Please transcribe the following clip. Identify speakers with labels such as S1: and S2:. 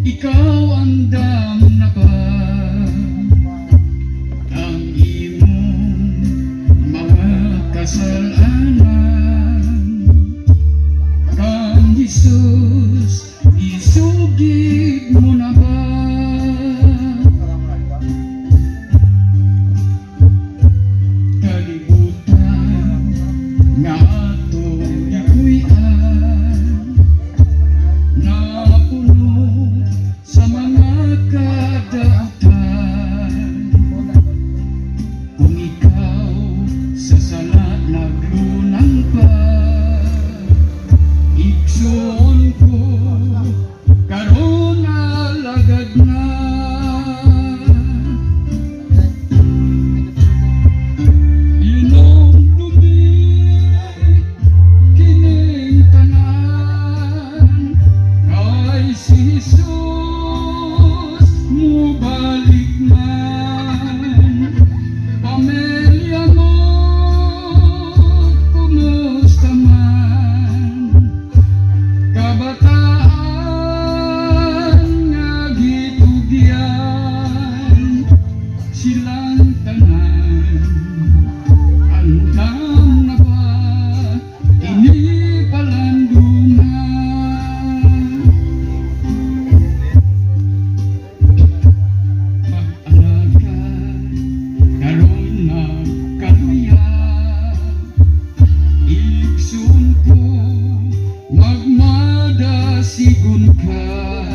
S1: ikaw andam na ba ang imong mga kasalanan? Kang Jesus, isugid mo na ba? Kalibutan nga atong gipuy-an na puno sa mga kadaatan. Kung ikaw sa sala naglunang pa, igsoon ko karon alagad na. Inom dumi kining tanan, kay si Jesus mubalik man. Pamilya mo, kumusta man? Kabataan nga gitugyan, silang tanan andam na ba kini palandungan? Mag-alaga karon nagkaluya, igsoon ko magmadasigon ka.